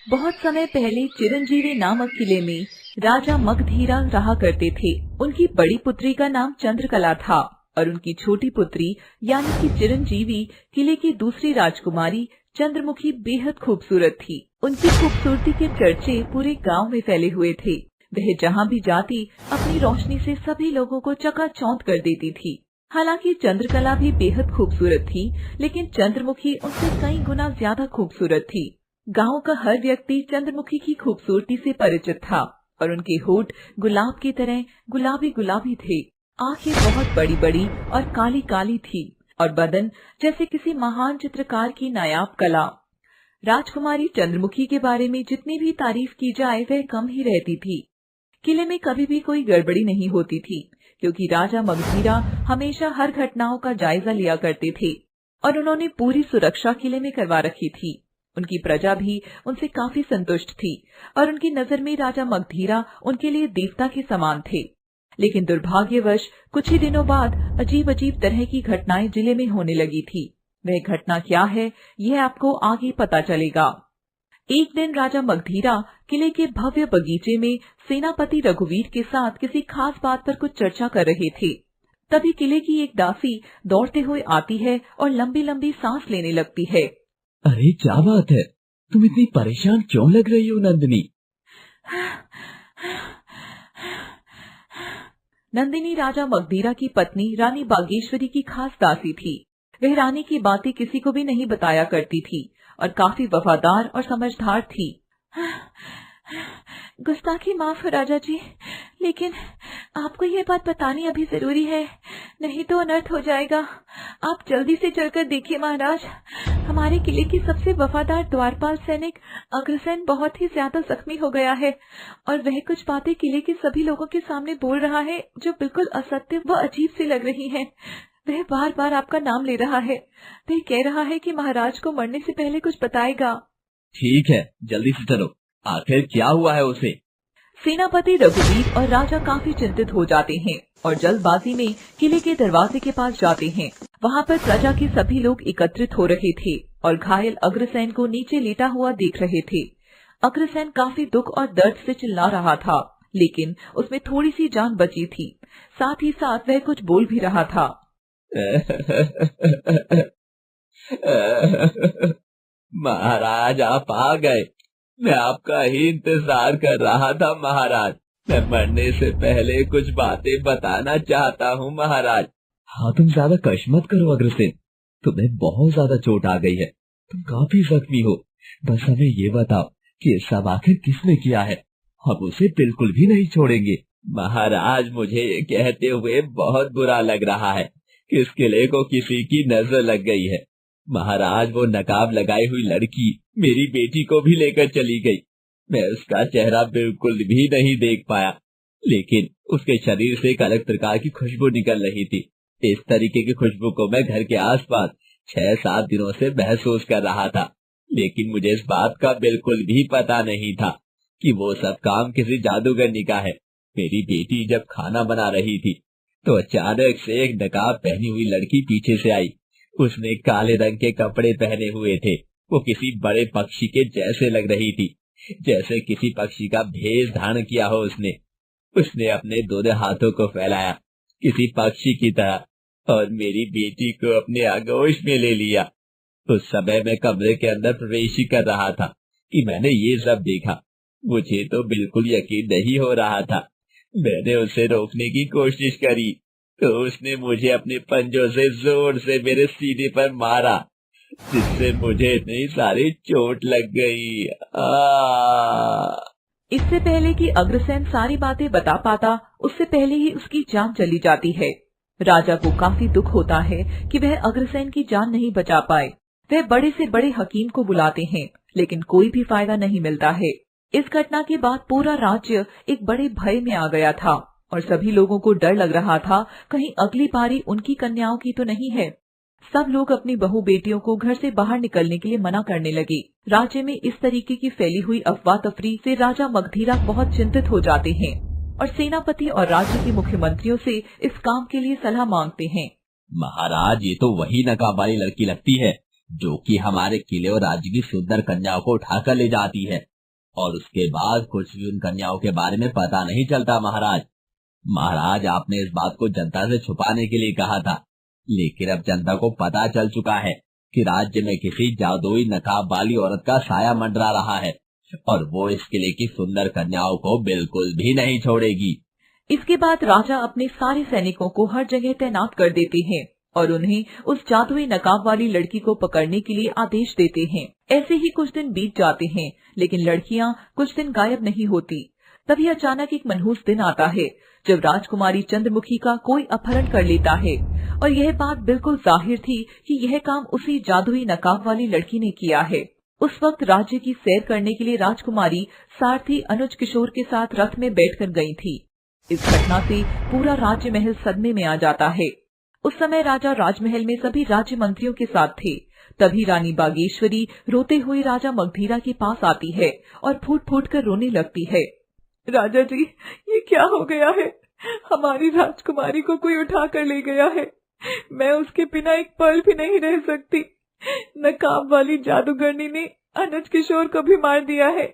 बहुत समय पहले चिरंजीवी नामक किले में राजा मगधीरा रहा करते थे। उनकी बड़ी पुत्री का नाम चंद्रकला था और उनकी छोटी पुत्री यानी कि चिरंजीवी किले की दूसरी राजकुमारी चंद्रमुखी बेहद खूबसूरत थी। उनकी खूबसूरती के चर्चे पूरे गांव में फैले हुए थे। वह जहां भी जाती अपनी रोशनी से सभी लोगों को चकाचौंध कर देती थी। हालांकि चंद्रकला भी बेहद खूबसूरत थी, लेकिन चंद्रमुखी उनसे कई गुना ज्यादा खूबसूरत थी। गांव का हर व्यक्ति चंद्रमुखी की खूबसूरती से परिचित था और उनके होठ गुलाब की तरह गुलाबी गुलाबी थे। आंखें बहुत बड़ी बड़ी और काली काली थी और बदन जैसे किसी महान चित्रकार की नायाब कला। राजकुमारी चंद्रमुखी के बारे में जितनी भी तारीफ की जाए वह कम ही रहती थी। किले में कभी भी कोई गड़बड़ी नहीं होती थी, क्योंकि राजा मगधीरा हमेशा हर घटनाओं का जायजा लिया करते थे और उन्होंने पूरी सुरक्षा किले में करवा रखी थी। उनकी प्रजा भी उनसे काफी संतुष्ट थी और उनकी नजर में राजा मगधीरा उनके लिए देवता के समान थे। लेकिन दुर्भाग्यवश कुछ ही दिनों बाद अजीब अजीब तरह की घटनाएं जिले में होने लगी थी। वह घटना क्या है, यह आपको आगे पता चलेगा। एक दिन राजा मगधीरा किले के भव्य बगीचे में सेनापति रघुवीर के साथ किसी खास बात पर कुछ चर्चा कर रहे थे। तभी किले की एक दासी दौड़ते हुए आती है और लंबी लंबी सांस लेने लगती है। अरे क्या बात है, तुम इतनी परेशान क्यों लग रही हो नंदिनी? नंदिनी राजा मगधीरा की पत्नी रानी बागेश्वरी की खास दासी थी। वह रानी की बातें किसी को भी नहीं बताया करती थी और काफी वफादार और समझदार थी। गुस्ताखी माफ हो राजा जी, लेकिन आपको ये बात बतानी अभी जरूरी है, नहीं तो अनर्थ हो जाएगा। आप जल्दी से चलकर देखिए महाराज, हमारे किले की सबसे वफादार द्वारपाल सैनिक अग्रसेन बहुत ही ज्यादा जख्मी हो गया है और वह कुछ बातें किले के सभी लोगों के सामने बोल रहा है जो बिल्कुल असत्य व अजीब सी लग रही हैं। वह बार बार आपका नाम ले रहा है। वह कह रहा है कि महाराज को मरने से पहले कुछ बताएगा। ठीक है, जल्दी से चलो, आखिर क्या हुआ है उसे? सेनापति रघुवीर और राजा काफी चिंतित हो जाते हैं और जल्दबाजी में किले के दरवाजे के पास जाते हैं। वहाँ पर प्रजा के सभी लोग एकत्रित हो रहे थे और घायल अग्रसेन को नीचे लेटा हुआ देख रहे थे। अग्रसेन काफी दुख और दर्द से चिल्ला रहा था, लेकिन उसमें थोड़ी सी जान बची थी। साथ ही साथ वह कुछ बोल भी रहा था। महाराज आप आ गए, मैं आपका ही इंतजार कर रहा था महाराज। मैं मरने से पहले कुछ बातें बताना चाहता हूँ महाराज। हाँ, तुम ज्यादा कष्ट मत करो अग्रसेन, तुम्हें बहुत ज्यादा चोट आ गई है, तुम काफी जख्मी हो। बस हमें ये बताओ कि ये सब आखिर किसने किया है, हम उसे बिल्कुल भी नहीं छोड़ेंगे। महाराज मुझे ये कहते हुए बहुत बुरा लग रहा है कि इस किले को किसी की नजर लग गई है। महाराज वो नकाब लगाई हुई लड़की मेरी बेटी को भी लेकर चली गई। मैं उसका चेहरा बिल्कुल भी नहीं देख पाया, लेकिन उसके शरीर से एक अलग प्रकार की खुशबू निकल रही थी। इस तरीके की खुशबू को मैं घर के आसपास 6-7 दिनों से महसूस कर रहा था, लेकिन मुझे इस बात का बिल्कुल भी पता नहीं था कि वो सब काम किसी जादूगरनी का है। मेरी बेटी जब खाना बना रही थी तो अचानक से एक नकाब पहनी हुई लड़की पीछे से आई। उसने काले रंग के कपड़े पहने हुए थे। वो किसी बड़े पक्षी के जैसे लग रही थी, जैसे किसी पक्षी का भेष धारण किया हो उसने अपने दोनों हाथों को फैलाया किसी पक्षी की तरह और मेरी बेटी को अपने आगोश में ले लिया। उस समय मैं कमरे के अंदर प्रवेश ही कर रहा था कि मैंने ये सब देखा। मुझे तो बिल्कुल यकीन नहीं हो रहा था। मैंने उसे रोकने की कोशिश करी तो उसने मुझे अपने पंजों से जोर से मेरे सीने पर मारा, जिससे मुझे इतनी सारी चोट लग गई। इससे पहले कि अग्रसेन सारी बातें बता पाता, उससे पहले ही उसकी जान चली जाती है। राजा को काफी दुख होता है कि वह अग्रसेन की जान नहीं बचा पाए। वह बड़े से बड़े हकीम को बुलाते हैं, लेकिन कोई भी फायदा नहीं मिलता है। इस घटना के बाद पूरा राज्य एक बड़े भय में आ गया था और सभी लोगों को डर लग रहा था कहीं अगली बारी उनकी कन्याओं की तो नहीं है। सब लोग अपनी बहू बेटियों को घर से बाहर निकलने के लिए मना करने लगे। राज्य में इस तरीके की फैली हुई अफवाह तफरी से राजा मगधीरा बहुत चिंतित हो जाते हैं और सेनापति और राज्य के मुख्यमंत्रियों से इस काम के लिए सलाह मांगते हैं। महाराज ये तो वही नकाब वाली लड़की लगती है जो कि हमारे किले और राज्य की सुंदर कन्याओं को उठाकर ले जाती है। और उसके बाद कुछ भी उन कन्याओं के बारे में पता नहीं चलता महाराज। महाराज, आपने इस बात को जनता से छुपाने के लिए कहा था, लेकिन अब जनता को पता चल चुका है कि राज्य में किसी जादुई नकाब वाली औरत का साया मंडरा रहा है और वो इस किले की सुंदर कन्याओं को बिल्कुल भी नहीं छोड़ेगी। इसके बाद राजा अपने सारे सैनिकों को हर जगह तैनात कर देते हैं और उन्हें उस जादुई नकाब वाली लड़की को पकड़ने के लिए आदेश देते हैं। ऐसे ही कुछ दिन बीत जाते हैं, लेकिन लड़कियां कुछ दिन गायब नहीं होती। तभी अचानक एक मनहूस दिन आता है जब राजकुमारी चंद्रमुखी का कोई अपहरण कर लेता है, और यह बात बिल्कुल जाहिर थी कि यह काम उसी जादुई नकाब वाली लड़की ने किया है। उस वक्त राज्य की सैर करने के लिए राजकुमारी सारथी अनुज किशोर के साथ रथ में बैठकर गई थी। इस घटना से पूरा राज्य महल सदमे में आ जाता है। उस समय राजा राजमहल में सभी राज्य मंत्रियों के साथ थे। तभी रानी बागेश्वरी रोते हुए राजा मगधीरा के पास आती है और फूट फूट कर रोने लगती है। राजा जी, ये क्या हो गया है? हमारी राजकुमारी को कोई उठा कर ले गया है। मैं उसके बिना एक पल भी नहीं रह सकती। नकाब वाली जादूगरनी ने अनुज किशोर को भी मार दिया है।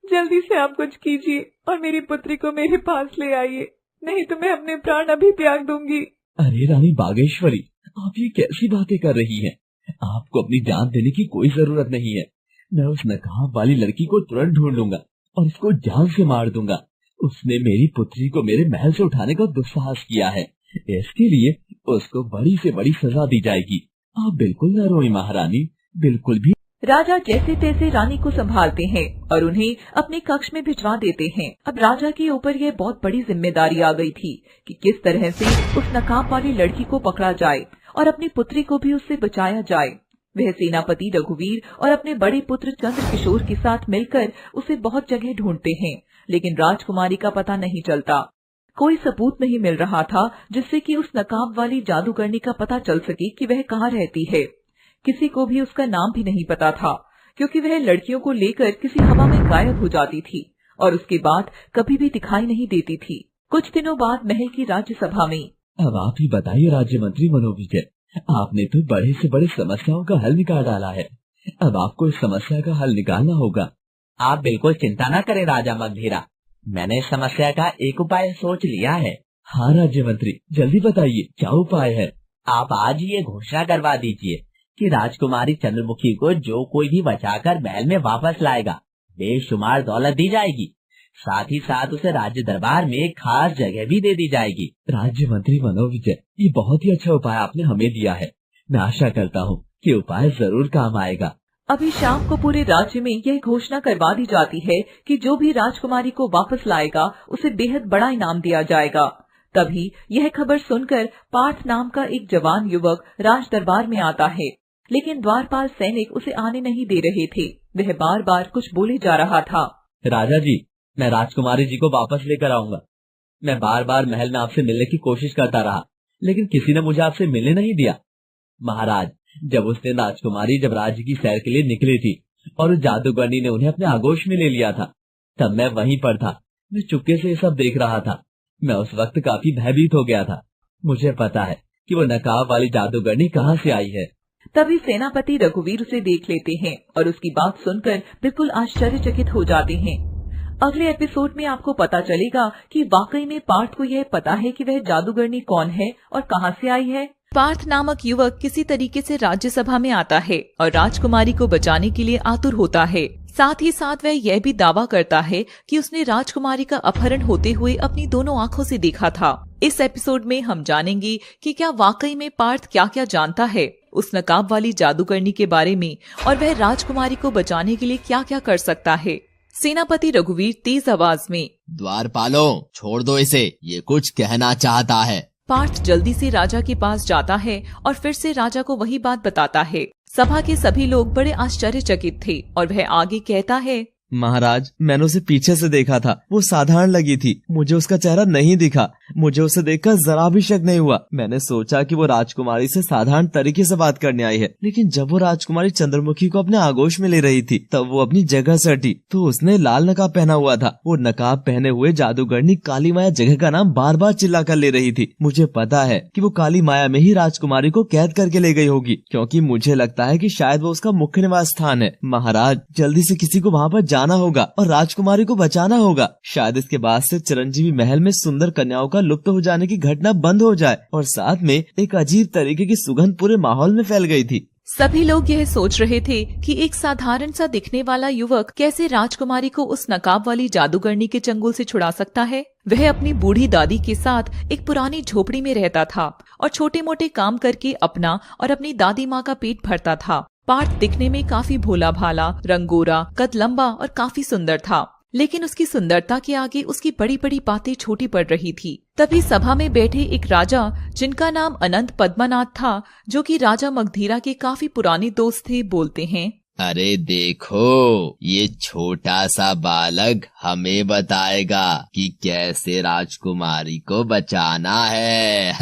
जल्दी से आप कुछ कीजिए और मेरी पुत्री को मेरे पास ले आइए, नहीं तो मैं अपने प्राण अभी त्याग दूंगी। अरे रानी बागेश्वरी, आप ये कैसी बातें कर रही हैं? आपको अपनी जान देने की कोई जरूरत नहीं है। मैं उस नकाब वाली लड़की को तुरंत ढूंढ लूंगा और उसको जान से मार दूंगा। उसने मेरी पुत्री को मेरे महल से उठाने का दुस्साहस किया है। इसके लिए उसको बड़ी से बड़ी सजा दी जाएगी। आप बिल्कुल न रोएं महारानी, बिल्कुल भी। राजा जैसे तैसे रानी को संभालते हैं और उन्हें अपने कक्ष में भिजवा देते हैं। अब राजा के ऊपर यह बहुत बड़ी जिम्मेदारी आ गई थी कि किस तरह से उस नकाब वाली लड़की को पकड़ा जाए और अपनी पुत्री को भी उससे बचाया जाए। वह सेनापति रघुवीर और अपने बड़े पुत्र चंद्रकिशोर के साथ मिलकर उसे बहुत जगह ढूंढते हैं, लेकिन राजकुमारी का पता नहीं चलता। कोई सबूत नहीं मिल रहा था जिससे कि उस नकाब वाली जादूगरनी का पता चल सके कि वह कहाँ रहती है। किसी को भी उसका नाम भी नहीं पता था, क्योंकि वह लड़कियों को लेकर किसी हवा में गायब हो जाती थी और उसके बाद कभी भी दिखाई नहीं देती थी। कुछ दिनों बाद महल की राज्यसभा में, अब आप ही बताइए राज्य मंत्री मनोविजय, आपने तो बड़े से बड़े समस्याओं का हल निकाल डाला है। अब आपको इस समस्या का हल निकालना होगा। आप बिल्कुल चिंता न करें राजा मगधीरा, मैंने इस समस्या का एक उपाय सोच लिया है। हाँ राज्य मंत्री, जल्दी बताइए क्या उपाय है। आप आज ये घोषणा करवा दीजिए कि राजकुमारी चंद्रमुखी को जो कोई भी बचाकर महल में वापस लाएगा बेशुमार दौलत दी जाएगी। साथ ही साथ उसे राज्य दरबार में एक खास जगह भी दे दी जाएगी। राज्य मंत्री मनोविजय, ये बहुत ही अच्छा उपाय आपने हमें दिया है। मैं आशा करता हूँ कि उपाय जरूर काम आएगा। अभी शाम को पूरे राज्य में यह घोषणा करवा दी जाती है कि जो भी राजकुमारी को वापस लाएगा उसे बेहद बड़ा इनाम दिया जाएगा। तभी यह खबर सुनकर पार्थ नाम का एक जवान युवक राज दरबार में आता है, लेकिन द्वारपाल सैनिक उसे आने नहीं दे रहे थे। वह बार बार कुछ बोले जा रहा था। राजा जी, मैं राजकुमारी जी को वापस लेकर आऊंगा। मैं बार बार महल में आपसे मिलने की कोशिश करता रहा, लेकिन किसी ने मुझे आपसे मिलने नहीं दिया। महाराज, जब उसने राजकुमारी जब राज्य की सैर के लिए निकली थी और उस जादूगरनी ने उन्हें अपने आगोश में ले लिया था, तब मैं वहीं पर था। मैं चुपके से ये सब देख रहा था। मैं उस वक्त काफी भयभीत हो गया था। मुझे पता है कि वो नकाब वाली जादूगरनी कहाँ से आई है। तभी सेनापति रघुवीर उसे देख लेते हैं और उसकी बात सुनकर बिल्कुल आश्चर्यचकित हो जाते हैं। अगले एपिसोड में आपको पता चलेगा कि वाकई में पार्थ को यह पता है कि वह जादूगरनी कौन है और कहां से आई है। पार्थ नामक युवक किसी तरीके से राज्यसभा में आता है और राजकुमारी को बचाने के लिए आतुर होता है। साथ ही साथ वह यह भी दावा करता है कि उसने राजकुमारी का अपहरण होते हुए अपनी दोनों आंखों से देखा था। इस एपिसोड में हम जानेंगे कि क्या वाकई में पार्थ क्या क्या जानता है उस नकाब वाली जादूगरनी के बारे में और वह राजकुमारी को बचाने के लिए क्या क्या कर सकता है। सेनापति रघुवीर तेज आवाज में, द्वारपालों, छोड़ दो इसे, ये कुछ कहना चाहता है। पार्थ जल्दी से राजा के पास जाता है और फिर से राजा को वही बात बताता है। सभा के सभी लोग बड़े आश्चर्यचकित थे और वह आगे कहता है, महाराज, मैंने उसे पीछे से देखा था, वो साधारण लगी थी, मुझे उसका चेहरा नहीं दिखा। मुझे उसे देखकर जरा भी शक नहीं हुआ। मैंने सोचा कि वो राजकुमारी से साधारण तरीके से बात करने आई है, लेकिन जब वो राजकुमारी चंद्रमुखी को अपने आगोश में ले रही थी तब वो अपनी जगह से हटी तो उसने लाल नकाब पहना हुआ था। वो नकाब पहने हुए जादूगरनी काली माया जगह का नाम बार बार चिल्ला कर ले रही थी। मुझे पता है कि वो काली माया में ही राजकुमारी को कैद करके ले गई होगी, क्योंकि मुझे लगता है कि शायद वो उसका मुख्य निवास स्थान है। महाराज, जल्दी से किसी को वहाँ पर जाना होगा और राजकुमारी को बचाना होगा। शायद इसके बाद से चिरंजीवी महल में सुंदर कन्याओं का लुप्त हो जाने की घटना बंद हो जाए। और साथ में एक अजीब तरीके की सुगंध पूरे माहौल में फैल गई थी। सभी लोग यह सोच रहे थे कि एक साधारण सा दिखने वाला युवक कैसे राजकुमारी को उस नकाब वाली जादूगरनी के चंगुल से छुड़ा सकता है। वह अपनी बूढ़ी दादी के साथ एक पुरानी झोपड़ी में रहता था और छोटे मोटे काम करके अपना और अपनी दादी माँ का पेट भरता था। पार्थ दिखने में काफी भोला भाला, रंगोरा, कद लंबा और काफी सुंदर था, लेकिन उसकी सुंदरता के आगे उसकी बड़ी बड़ी बातें छोटी पड़ रही थी। तभी सभा में बैठे एक राजा, जिनका नाम अनंत पद्मनाथ था, जो कि राजा मगधीरा के काफी पुराने दोस्त थे, बोलते हैं, अरे देखो, ये छोटा सा बालक हमें बताएगा कि कैसे राजकुमारी को बचाना है।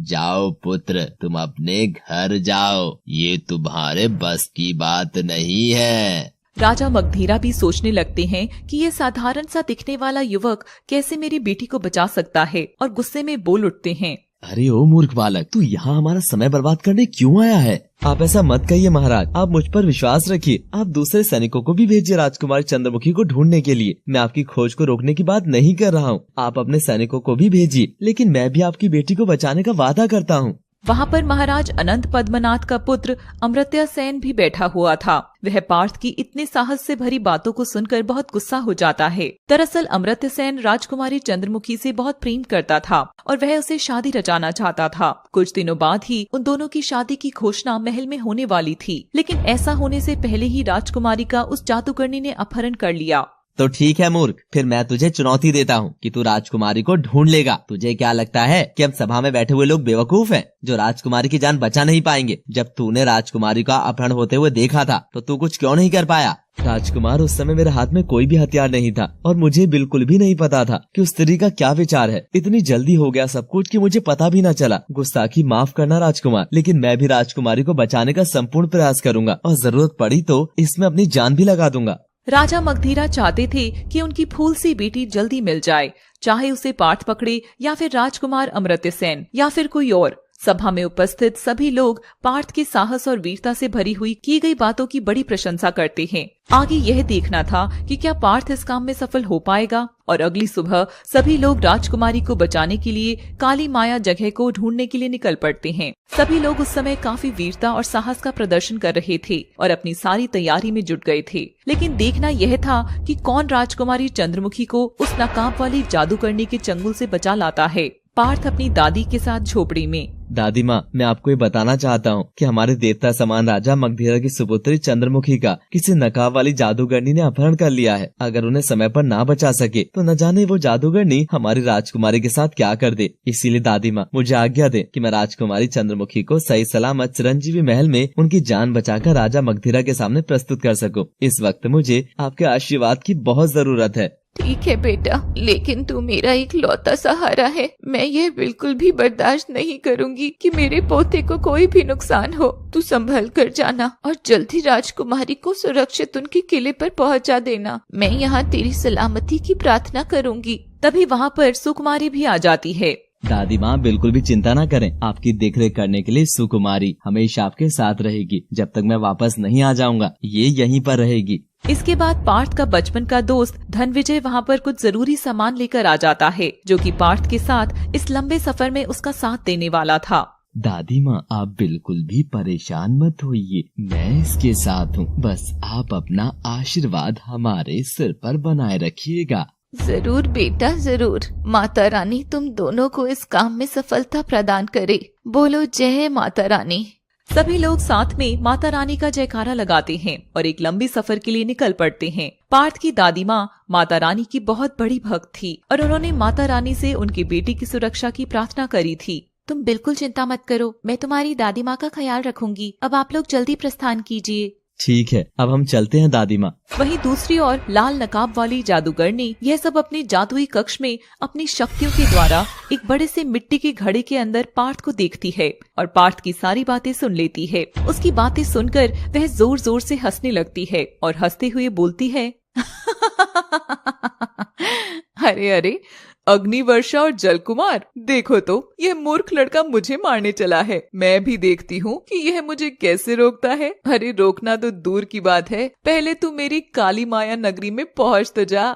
जाओ पुत्र, तुम अपने घर जाओ, ये तुम्हारे बस की बात नहीं है। राजा मगधीरा भी सोचने लगते हैं कि ये साधारण सा दिखने वाला युवक कैसे मेरी बेटी को बचा सकता है और गुस्से में बोल उठते हैं, अरे ओ मूर्ख बालक, तू यहाँ हमारा समय बर्बाद करने क्यों आया है? आप ऐसा मत कहिए महाराज, आप मुझ पर विश्वास रखिए। आप दूसरे सैनिकों को भी भेजिए राजकुमारी चंद्रमुखी को ढूंढने के लिए। मैं आपकी खोज को रोकने की बात नहीं कर रहा हूँ। आप अपने सैनिकों को भी भेजिए, लेकिन मैं भी आपकी बेटी को बचाने का वादा करता हूँ। वहाँ पर महाराज अनंत पद्मनाथ का पुत्र अमर्त्य सेन भी बैठा हुआ था। वह पार्थ की इतने साहस से भरी बातों को सुनकर बहुत गुस्सा हो जाता है। दरअसल अमर्त्य सेन राजकुमारी चंद्रमुखी से बहुत प्रेम करता था और वह उसे शादी रचाना चाहता था। कुछ दिनों बाद ही उन दोनों की शादी की घोषणा महल में होने वाली थी, लेकिन ऐसा होने से पहले ही राजकुमारी का उस जादूगरनी ने अपहरण कर लिया। तो ठीक है मूर्ख, फिर मैं तुझे चुनौती देता हूँ कि तू राजकुमारी को ढूंढ लेगा। तुझे क्या लगता है कि हम सभा में बैठे हुए लोग बेवकूफ हैं जो राजकुमारी की जान बचा नहीं पाएंगे? जब तूने राजकुमारी का अपहरण होते हुए देखा था तो तू कुछ क्यों नहीं कर पाया? राजकुमार, उस समय मेरे हाथ में कोई भी हथियार नहीं था और मुझे बिल्कुल भी नहीं पता था कि उस स्त्री का क्या विचार है। इतनी जल्दी हो गया सब कुछ कि मुझे पता भी न चला। गुस्ताखी माफ करना राजकुमार, लेकिन मैं भी राजकुमारी को बचाने का संपूर्ण प्रयास करूंगा और जरूरत पड़ी तो इसमें अपनी जान भी लगा दूंगा। राजा मगधीरा चाहते थे कि उनकी फूल सी बेटी जल्दी मिल जाए, चाहे उसे पार्थ पकड़े या फिर राजकुमार अमर्त्य सेन या फिर कोई और। सभा में उपस्थित सभी लोग पार्थ के साहस और वीरता से भरी हुई की गई बातों की बड़ी प्रशंसा करते हैं। आगे यह देखना था कि क्या पार्थ इस काम में सफल हो पाएगा। और अगली सुबह सभी लोग राजकुमारी को बचाने के लिए काली माया जगह को ढूंढने के लिए निकल पड़ते हैं। सभी लोग उस समय काफी वीरता और साहस का प्रदर्शन कर रहे थे और अपनी सारी तैयारी में जुट गए थे, लेकिन देखना यह था कि कौन राजकुमारी चंद्रमुखी को उस नकाब वाली जादूगरनी के चंगुल से बचा लाता है। पार्थ अपनी दादी के साथ झोपड़ी में। दादी माँ, मैं आपको ये बताना चाहता हूँ कि हमारे देवता समान राजा मगधीरा की सुपुत्री चंद्रमुखी का किसी नकाब वाली जादूगरनी ने अपहरण कर लिया है। अगर उन्हें समय पर ना बचा सके तो न जाने वो जादूगरनी हमारी राजकुमारी के साथ क्या कर दे। इसीलिए दादी माँ, मुझे आज्ञा दे कि मैं राजकुमारी चंद्रमुखी को सही सलामत चिरंजीवी महल में उनकी जान बचाकर राजा मगधीरा के सामने प्रस्तुत कर सकूं। इस वक्त मुझे आपके आशीर्वाद की बहुत जरूरत है। ठीक है बेटा, लेकिन तू मेरा एक लौता सहारा है। मैं ये बिल्कुल भी बर्दाश्त नहीं करूंगी कि मेरे पोते को कोई भी नुकसान हो। तू संभल कर जाना और जल्दी राजकुमारी को सुरक्षित उनके किले पर पहुंचा देना। मैं यहाँ तेरी सलामती की प्रार्थना करूंगी। तभी वहाँ पर सुकुमारी भी आ जाती है। दादी माँ, बिल्कुल भी चिंता न करें। आपकी देखरेख करने के लिए सुकुमारी हमेशा आपके साथ रहेगी। जब तक मैं वापस नहीं आ जाऊंगा ये यहीं पर रहेगी। इसके बाद पार्थ का बचपन का दोस्त धनविजय वहाँ पर कुछ जरूरी सामान लेकर आ जाता है, जो कि पार्थ के साथ इस लंबे सफर में उसका साथ देने वाला था। दादी माँ, आप बिल्कुल भी परेशान मत होइए, मैं इसके साथ हूँ। बस आप अपना आशीर्वाद हमारे सिर पर बनाए रखिएगा। जरूर बेटा, जरूर। माता रानी तुम दोनों को इस काम में सफलता प्रदान करे। बोलो जय माता रानी। सभी लोग साथ में माता रानी का जयकारा लगाते हैं और एक लंबी सफर के लिए निकल पड़ते हैं। पार्थ की दादी माँ माता रानी की बहुत बड़ी भक्त थी और उन्होंने माता रानी से उनकी बेटी की सुरक्षा की प्रार्थना करी थी। तुम बिल्कुल चिंता मत करो, मैं तुम्हारी दादी माँ का ख्याल रखूंगी। अब आप लोग जल्दी प्रस्थान कीजिए। ठीक है, अब हम चलते हैं दादी माँ। वहीं दूसरी ओर लाल नकाब वाली जादूगरनी यह सब अपने जादुई कक्ष में अपनी शक्तियों के द्वारा एक बड़े से मिट्टी के घड़े के अंदर पार्थ को देखती है और पार्थ की सारी बातें सुन लेती है। उसकी बातें सुनकर वह जोर जोर से हंसने लगती है और हंसते हुए बोलती है, अरे अरे, अग्नि वर्षा और जल कुमार, देखो तो यह मूर्ख लड़का मुझे मारने चला है। मैं भी देखती हूँ कि यह मुझे कैसे रोकता है। अरे रोकना तो दूर की बात है, पहले तू मेरी काली माया नगरी में पहुँच तो जा।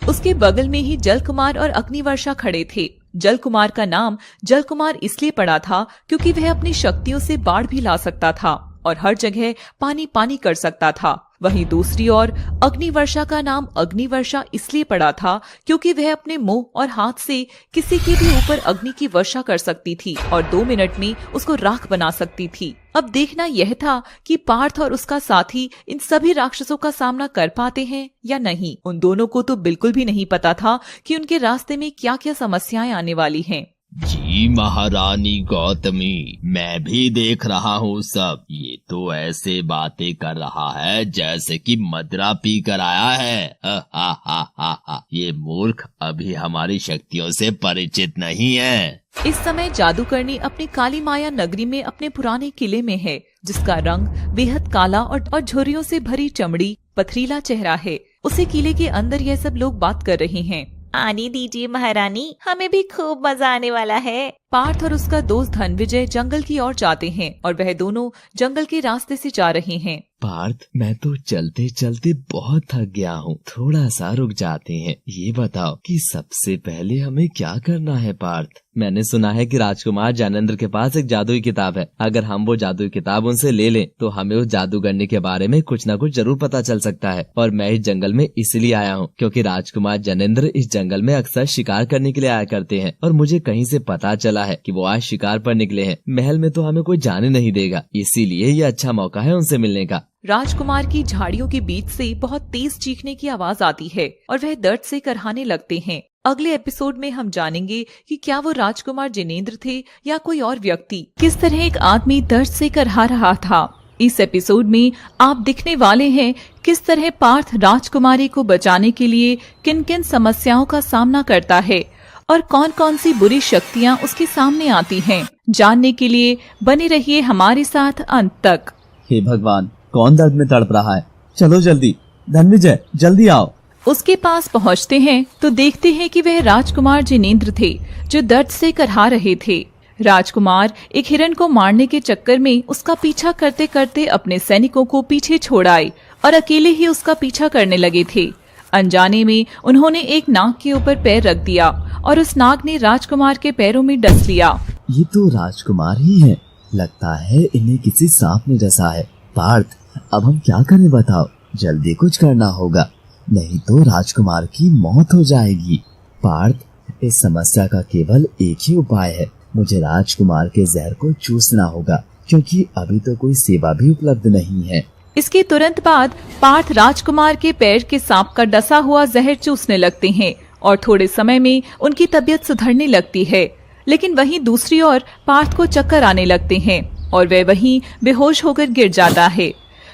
उसके बगल में ही जल कुमार और अग्नि वर्षा खड़े थे। जल कुमार का नाम जल कुमार इसलिए पड़ा था क्योंकि वह अपनी शक्तियों से बाढ़ भी ला सकता था और हर जगह पानी पानी कर सकता था। वहीं दूसरी ओर अग्नि वर्षा का नाम अग्नि वर्षा इसलिए पड़ा था क्योंकि वह अपने मुंह और हाथ से किसी के भी ऊपर अग्नि की वर्षा कर सकती थी और 2 मिनट में उसको राख बना सकती थी। अब देखना यह था कि पार्थ और उसका साथी इन सभी राक्षसों का सामना कर पाते हैं या नहीं। उन दोनों को तो बिल्कुल भी नहीं पता था कि उनके रास्ते में क्या क्या समस्याएं आने वाली हैं। जी महारानी गौतमी, मैं भी देख रहा हूँ सब। ये तो ऐसे बातें कर रहा है जैसे कि मदरा पी कर आया है। हा। ये मूर्ख अभी हमारी शक्तियों से परिचित नहीं है। इस समय जादूगरनी अपनी काली माया नगरी में अपने पुराने किले में है, जिसका रंग बेहद काला और झुर्रियों से भरी चमड़ी, पथरीला चेहरा है। उसे किले के अंदर यह सब लोग बात कर रहे हैं। आने दीजिए महारानी, हमें भी खूब मजा आने वाला है। पार्थ और उसका दोस्त धनविजय जंगल की ओर जाते हैं और वह दोनों जंगल के रास्ते से जा रहे हैं। पार्थ, मैं तो चलते चलते बहुत थक गया हूँ, थोड़ा सा रुक जाते हैं। ये बताओ कि सबसे पहले हमें क्या करना है पार्थ? मैंने सुना है कि राजकुमार ज्ञानेंद्र के पास एक जादुई किताब है। अगर हम वो जादुई किताब उनसे ले लें तो हमें उस जादूगरनी के बारे में कुछ न कुछ जरूर पता चल सकता है। और मैं इस जंगल में इसलिए आया हूँ क्योंकि राजकुमार ज्ञानेंद्र इस जंगल में अक्सर शिकार करने के लिए आया करते हैं और मुझे कहीं से पता चला है कि वो आज शिकार पर निकले हैं। महल में तो हमें कोई जाने नहीं देगा, इसीलिए ये अच्छा मौका है उनसे मिलने का। राजकुमार की झाड़ियों के बीच से बहुत तेज चीखने की आवाज आती है और वह दर्द से करहाने लगते हैं। अगले एपिसोड में हम जानेंगे कि क्या वो राजकुमार जिनेंद्र थे या कोई और व्यक्ति। किस तरह एक आदमी दर्द से करहा रहा था। इस एपिसोड में आप दिखने वाले हैं किस तरह पार्थ राजकुमारी को बचाने के लिए किन किन समस्याओं का सामना करता है और कौन कौन सी बुरी शक्तियाँ उसके सामने आती हैं। जानने के लिए बने रहिए हमारे साथ अंत तक। हे भगवान, कौन दर्द में तड़प रहा है? चलो जल्दी, धनविजय जल्दी आओ। उसके पास पहुंचते हैं तो देखते हैं कि वह राजकुमार जिनेंद्र थे जो दर्द से करहा रहे थे। राजकुमार एक हिरण को मारने के चक्कर में उसका पीछा करते करते अपने सैनिकों को पीछे छोड़ आए और अकेले ही उसका पीछा करने लगे थे। अनजाने में उन्होंने एक नाग के ऊपर पैर रख दिया और उस नाग ने राजकुमार के पैरों में डस लिया। ये तो राजकुमार ही है, लगता है इन्हें किसी सांप ने डसा है। पार्थ, अब हम क्या करें बताओ? जल्दी कुछ करना होगा, नहीं तो राजकुमार की मौत हो जाएगी। पार्थ, इस समस्या का केवल एक ही उपाय है, मुझे राजकुमार के जहर को चूसना होगा क्योंकि अभी तो कोई सेवा भी उपलब्ध नहीं है। इसके तुरंत बाद पार्थ राजकुमार के पैर के सांप का डसा हुआ जहर चूसने लगते हैं और थोड़े समय में उनकी तबीयत सुधरने लगती है। लेकिन वहीं दूसरी ओर पार्थ को चक्कर आने लगते हैं और वह वहीं बेहोश होकर गिर जाता है।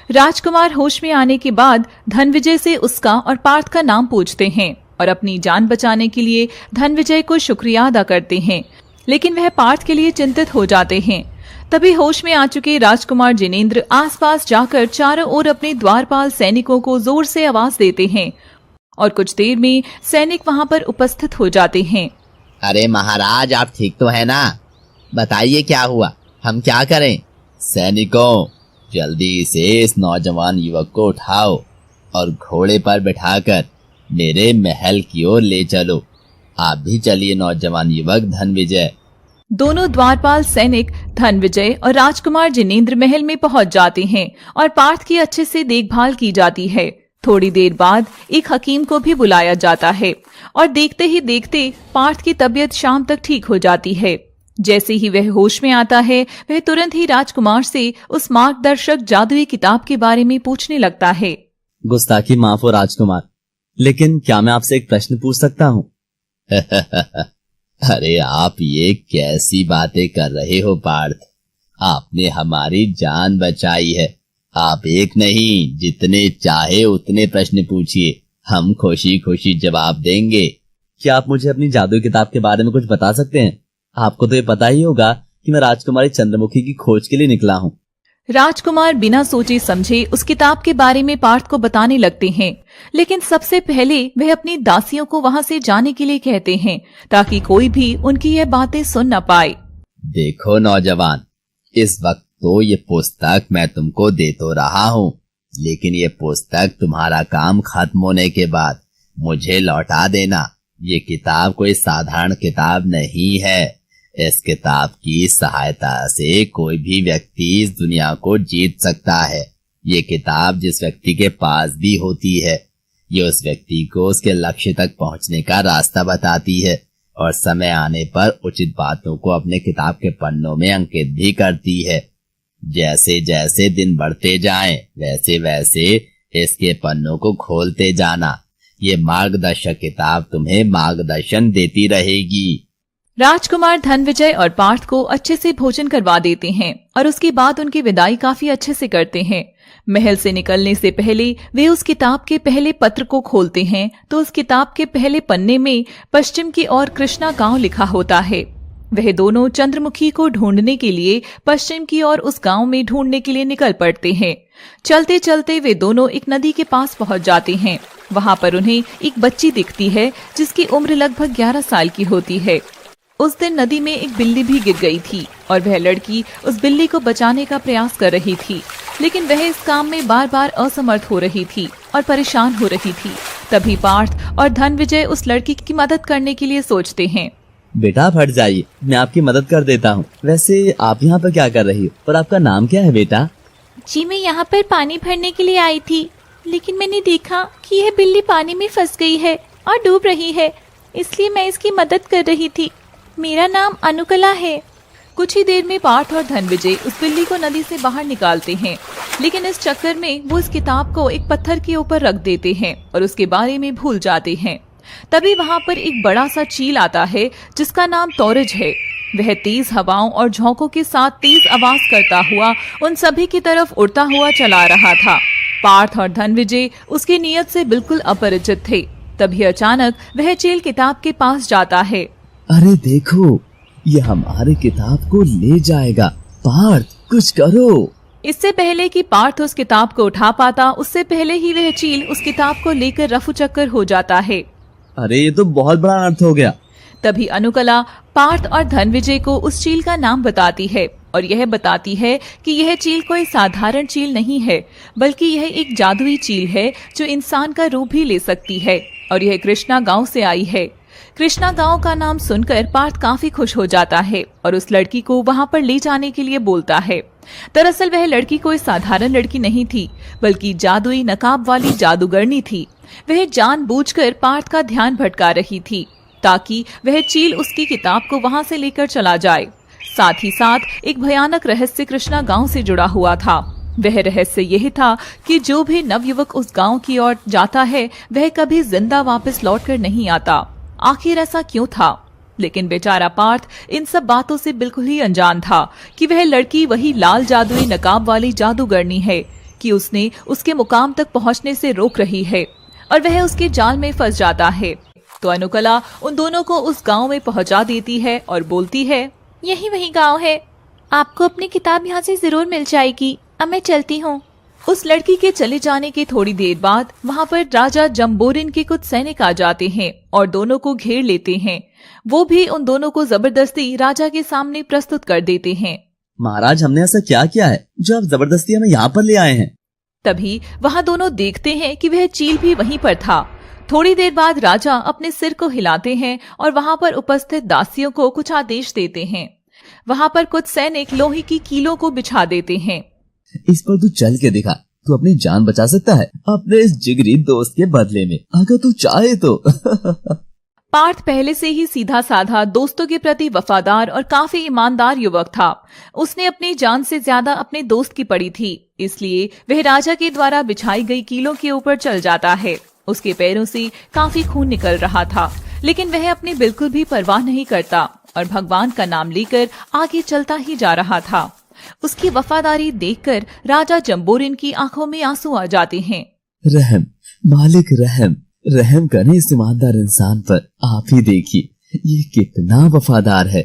राजकुमार होश में आने के बाद धनविजय से उसका और पार्थ का नाम पूछते हैं और अपनी जान बचाने के लिए धनविजय को शुक्रिया अदा करते हैं, लेकिन वह पार्थ के लिए चिंतित हो जाते हैं। तभी होश में आ चुके राजकुमार जिनेंद्र आसपास जाकर चारों ओर अपने द्वारपाल सैनिकों को जोर से आवाज देते हैं और कुछ देर में सैनिक वहां पर उपस्थित हो जाते हैं। अरे महाराज, आप ठीक तो है ना? बताइए क्या हुआ, हम क्या करें? सैनिकों, जल्दी से इस नौजवान युवक को उठाओ और घोड़े पर बिठाकर मेरे महल की ओर ले चलो। आप भी चलिए नौजवान युवक धनविजय। दोनों द्वारपाल सैनिक धनविजय और राजकुमार जिनेंद्र महल में पहुंच जाते हैं और पार्थ की अच्छे से देखभाल की जाती है। थोड़ी देर बाद एक हकीम को भी बुलाया जाता है और देखते ही देखते पार्थ की तबीयत शाम तक ठीक हो जाती है। जैसे ही वह होश में आता है, वह तुरंत ही राजकुमार से उस मार्गदर्शक जादुई किताब के बारे में पूछने लगता है। गुस्ताखी माफ हो राजकुमार, लेकिन क्या मैं आपसे एक प्रश्न पूछ सकता हूँ? अरे आप ये कैसी बातें कर रहे हो पार्थ? आपने हमारी जान बचाई है। आप एक नहीं, जितने चाहे उतने प्रश्न पूछिए, हम खुशी खुशी जवाब देंगे। क्या आप मुझे अपनी जादुई किताब के बारे में कुछ बता सकते हैं? आपको तो ये पता ही होगा कि मैं राजकुमारी चंद्रमुखी की खोज के लिए निकला हूँ। राजकुमार बिना सोचे समझे उस किताब के बारे में पार्थ को बताने लगते हैं, लेकिन सबसे पहले वह अपनी दासियों को वहां से जाने के लिए कहते हैं ताकि कोई भी उनकी यह बातें सुन न पाए। देखो नौजवान, इस वक्त तो ये पुस्तक मैं तुमको दे तो रहा हूँ, लेकिन ये पुस्तक तुम्हारा काम खत्म होने के बाद मुझे लौटा देना। ये किताब कोई साधारण किताब नहीं है। इस किताब की सहायता से कोई भी व्यक्ति इस दुनिया को जीत सकता है। ये किताब जिस व्यक्ति के पास भी होती है, ये उस व्यक्ति को उसके लक्ष्य तक पहुंचने का रास्ता बताती है और समय आने पर उचित बातों को अपने किताब के पन्नों में अंकित भी करती है। जैसे जैसे दिन बढ़ते जाएं, वैसे वैसे इसके पन्नों को खोलते जाना। ये मार्गदर्शक किताब तुम्हें मार्गदर्शन देती रहेगी। राजकुमार धनविजय और पार्थ को अच्छे से भोजन करवा देते हैं और उसके बाद उनकी विदाई काफी अच्छे से करते हैं। महल से निकलने से पहले वे उस किताब के पहले पत्र को खोलते हैं तो उस किताब के पहले पन्ने में पश्चिम की ओर कृष्णा गांव लिखा होता है। वह दोनों चंद्रमुखी को ढूंढने के लिए पश्चिम की ओर उस गांव में ढूंढने के लिए निकल पड़ते हैं। चलते चलते वे दोनों एक नदी के पास पहुंच जाते हैं। वहां पर उन्हें एक बच्ची दिखती है जिसकी उम्र लगभग 11 साल की होती है। उस दिन नदी में एक बिल्ली भी गिर गई थी और वह लड़की उस बिल्ली को बचाने का प्रयास कर रही थी, लेकिन वह इस काम में बार बार असमर्थ हो रही थी और परेशान हो रही थी। तभी पार्थ और धनविजय उस लड़की की मदद करने के लिए सोचते हैं। बेटा आप हट जाइए, मैं आपकी मदद कर देता हूँ। वैसे आप यहाँ पर क्या कर रही हो और आपका नाम क्या है बेटा? जी मैं यहाँ पर पानी भरने के लिए आई थी, लेकिन मैंने देखा कि यह बिल्ली पानी में फंस गई है और डूब रही है, इसलिए मैं इसकी मदद कर रही थी। मेरा नाम अनुकला है। कुछ ही देर में पार्थ और धनविजय उस बिल्ली को नदी से बाहर निकालते हैं, लेकिन इस चक्कर में वो इस किताब को एक पत्थर के ऊपर रख देते हैं और उसके बारे में भूल जाते हैं। तभी वहाँ पर एक बड़ा सा चील आता है जिसका नाम तोरज है। वह तेज हवाओं और झोंकों के साथ तेज आवाज करता हुआ उन सभी की तरफ उड़ता हुआ चला रहा था। पार्थ और धनविजय उसकी नीयत से बिल्कुल अपरिचित थे। तभी अचानक वह चील किताब के पास जाता है। अरे देखो, ये हमारे किताब को ले जाएगा। पार्थ कुछ करो। इससे पहले कि पार्थ उस किताब को उठा पाता, उससे पहले ही वह चील उस किताब को लेकर रफू चक्कर हो जाता है। अरे ये तो बहुत बड़ा अनर्थ हो गया। तभी अनुकला पार्थ और धनविजय को उस चील का नाम बताती है और यह बताती है कि यह चील कोई साधारण चील नहीं है, बल्कि यह एक जादुई चील है जो इंसान का रूप भी ले सकती है और यह कृष्णा गांव से आई है। कृष्णा गांव का नाम सुनकर पार्थ काफी खुश हो जाता है और उस लड़की को वहां पर ले जाने के लिए बोलता है। दरअसल वह लड़की कोई साधारण लड़की नहीं थी, बल्कि जादुई नकाब वाली जादूगरनी थी। वह जानबूझकर पार्थ का ध्यान भटका रही थी ताकि वह चील उसकी किताब को वहां से लेकर चला जाए। साथ ही साथ एक भयानक रहस्य कृष्णा गांव से जुड़ा हुआ था। वह रहस्य यह था कि जो भी नवयुवक उस गांव की ओर जाता है वह कभी जिंदा वापस लौटकर नहीं आता। आखिर ऐसा क्यों था? लेकिन बेचारा पार्थ इन सब बातों से बिल्कुल ही अनजान था कि वह लड़की वही लाल जादुई नकाब वाली जादूगरनी है, कि उसने उसके मुकाम तक पहुंचने से रोक रही है और वह उसके जाल में फंस जाता है। तो अनुकला उन दोनों को उस गांव में पहुंचा देती है और बोलती है, यही वही गांव है, आपको अपनी किताब यहाँ से जरूर मिल जाएगी। अब मैं चलती हूँ। उस लड़की के चले जाने के थोड़ी देर बाद वहाँ पर राजा जम्बोरिन के कुछ सैनिक आ जाते हैं और दोनों को घेर लेते हैं। वो भी उन दोनों को जबरदस्ती राजा के सामने प्रस्तुत कर देते हैं। महाराज, हमने ऐसा क्या किया है जो आप जबरदस्ती हमें यहाँ पर ले आए हैं? तभी वहाँ दोनों देखते हैं कि वह चील भी वहीं पर था। थोड़ी देर बाद राजा अपने सिर को हिलाते हैं और वहाँ पर उपस्थित दासियों को कुछ आदेश देते हैं। वहाँ पर कुछ सैनिक लोहे की कीलों को बिछा देते हैं। इस पर तू चल के दिखा, तू अपनी जान बचा सकता है अपने इस जिगरी दोस्त के बदले में, अगर तू चाहे तो। पार्थ पहले से ही सीधा साधा, दोस्तों के प्रति वफादार और काफी ईमानदार युवक था। उसने अपनी जान से ज्यादा अपने दोस्त की पड़ी थी, इसलिए वह राजा के द्वारा बिछाई गई कीलों के ऊपर चल जाता है। उसके पैरों से काफी खून निकल रहा था, लेकिन वह अपनी बिल्कुल भी परवाह नहीं करता और भगवान का नाम लेकर आगे चलता ही जा रहा था। उसकी वफादारी देखकर राजा जम्बोरिन की आंखों में आंसू आ जाते हैं। रहम मालिक, रहम करें इस ईमानदार इंसान पर। आप ही देखिए ये कितना वफादार है।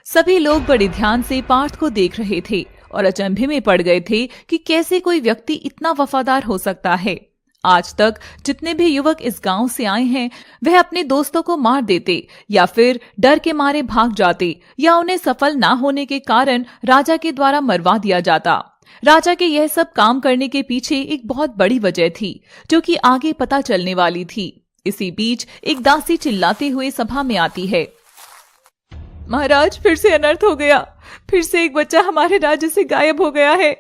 सभी लोग बड़े ध्यान से पार्थ को देख रहे थे और अचंभे में पड़ गए थे कि कैसे कोई व्यक्ति इतना वफादार हो सकता है। आज तक जितने भी युवक इस गांव से आए हैं वह अपने दोस्तों को मार देते या फिर डर के मारे भाग जाते या उन्हें सफल ना होने के कारण राजा के द्वारा मरवा दिया जाता। राजा के यह सब काम करने के पीछे एक बहुत बड़ी वजह थी जो कि आगे पता चलने वाली थी। इसी बीच एक दासी चिल्लाते हुए सभा में आती है। महाराज, फिर से अनर्थ हो गया, फिर से एक बच्चा हमारे राज्य से गायब हो गया है।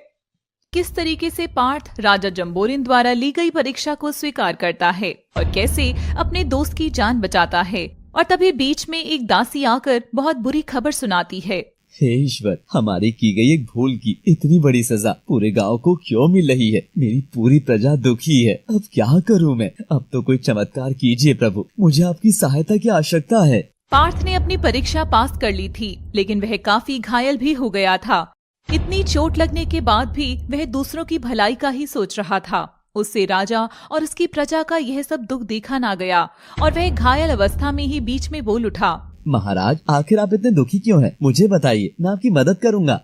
किस तरीके से पार्थ राजा जम्बोरिन द्वारा ली गई परीक्षा को स्वीकार करता है और कैसे अपने दोस्त की जान बचाता है। और तभी बीच में एक दासी आकर बहुत बुरी खबर सुनाती है। हे ईश्वर, हमारी की गई एक भूल की इतनी बड़ी सजा पूरे गांव को क्यों मिल रही है? मेरी पूरी प्रजा दुखी है, अब क्या करूं मैं? अब तो कोई चमत्कार कीजिए प्रभु, मुझे आपकी सहायता की आवश्यकता है। पार्थ ने अपनी परीक्षा पास कर ली थी, लेकिन वह काफी घायल भी हो गया था। इतनी चोट लगने के बाद भी वह दूसरों की भलाई का ही सोच रहा था। उससे राजा और उसकी प्रजा का यह सब दुख देखा ना गया और वह घायल अवस्था में ही बीच में बोल उठा। महाराज, आखिर आप इतने दुखी क्यों हैं? मुझे बताइए, मैं आपकी मदद करूंगा।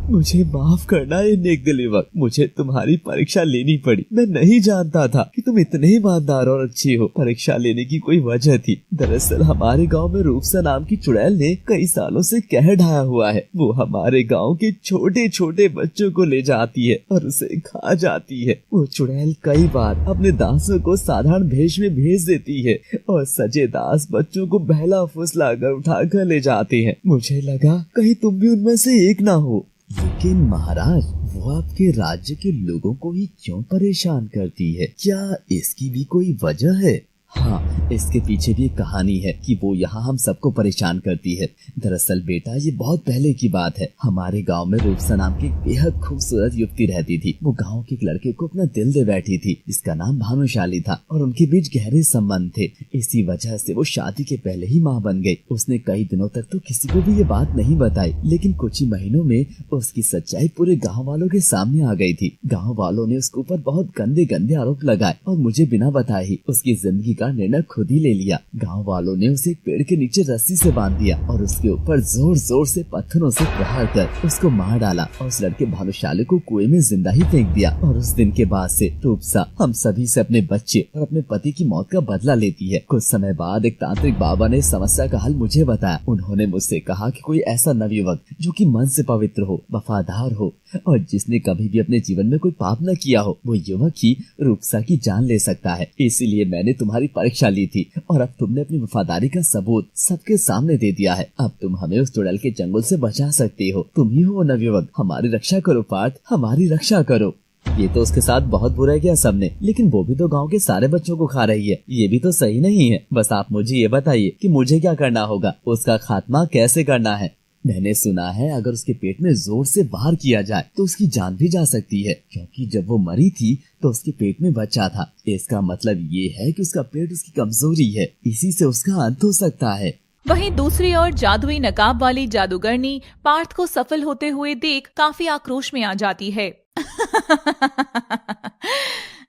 मुझे माफ करना ये नेकदिल युवक, मुझे तुम्हारी परीक्षा लेनी पड़ी। मैं नहीं जानता था कि तुम इतने ईमानदार और अच्छी हो। परीक्षा लेने की कोई वजह थी। दरअसल हमारे गांव में रूपसा नाम की चुड़ैल ने कई सालों से कहर ढाया हुआ है। वो हमारे गांव के छोटे छोटे बच्चों को ले जाती है और उसे खा जाती है। वो चुड़ैल कई बार अपने दासों को साधारण भेष में भेज देती है और सजे दास बच्चों को बहला फुसला कर उठा कर ले जाते हैं। मुझे लगा कहीं तुम भी उनमें से एक ना हो। लेकिन महाराज, वो आपके राज्य के लोगों को ही क्यों परेशान करती है? क्या इसकी भी कोई वजह है? हाँ, इसके पीछे भी एक कहानी है कि वो यहाँ हम सबको परेशान करती है। दरअसल बेटा, ये बहुत पहले की बात है। हमारे गांव में रूपसा नाम की बेहद खूबसूरत युवती रहती थी। वो गांव के एक लड़के को अपना दिल दे बैठी थी, जिसका नाम भानुशाली था और उनके बीच गहरे संबंध थे। इसी वजह से वो शादी के पहले ही माँ बन गई। उसने कई दिनों तक तो किसी को भी ये बात नहीं बताई, लेकिन कुछ ही महीनों में उसकी सच्चाई पूरे गाँव वालों के सामने आ गई थी। गाँव वालों ने उसके ऊपर बहुत गंदे गंदे आरोप लगाए और मुझे बिना बताए ही उसकी जिंदगी का निर्णय खुद ही ले लिया। गांव वालों ने उसे एक पेड़ के नीचे रस्सी से बांध दिया और उसके ऊपर जोर जोर से पत्थरों से प्रहार कर उसको मार डाला और उस लड़के भानुशाली को कुएं में जिंदा ही फेंक दिया। और उस दिन के बाद से रूपसा हम सभी से अपने बच्चे और अपने पति की मौत का बदला लेती है। कुछ समय बाद एक तांत्रिक बाबा ने समस्या का हल मुझे बताया। उन्होंने मुझसे कहा कि कोई ऐसा नवयुवक जो कि मन से पवित्र हो, वफादार हो और जिसने कभी भी अपने जीवन में कोई पाप न किया हो, वो युवक ही रूपसा की जान ले सकता है। इसीलिए मैंने तुम्हारी परीक्षा ली थी और अब तुमने अपनी वफादारी का सबूत सबके सामने दे दिया है। अब तुम हमें उस चुड़ैल के जंगल से बचा सकती हो। तुम ही हो वो नवयुवक। हमारी रक्षा करो पार्थ, हमारी रक्षा करो। ये तो उसके साथ बहुत बुरा किया सबने, लेकिन वो भी तो गांव के सारे बच्चों को खा रही है। ये भी तो सही नहीं है। बस आप मुझे ये बताइए कि मुझे क्या करना होगा, उसका खात्मा कैसे करना है? मैंने सुना है अगर उसके पेट में जोर से वार किया जाए तो उसकी जान भी जा सकती है, क्योंकि जब वो मरी थी तो उसके पेट में बच्चा था। इसका मतलब ये है कि उसका पेट उसकी कमजोरी है, इसी से उसका अंत हो सकता है। वहीं दूसरी ओर जादुई नकाब वाली जादूगरनी पार्थ को सफल होते हुए देख काफी आक्रोश में आ जाती है।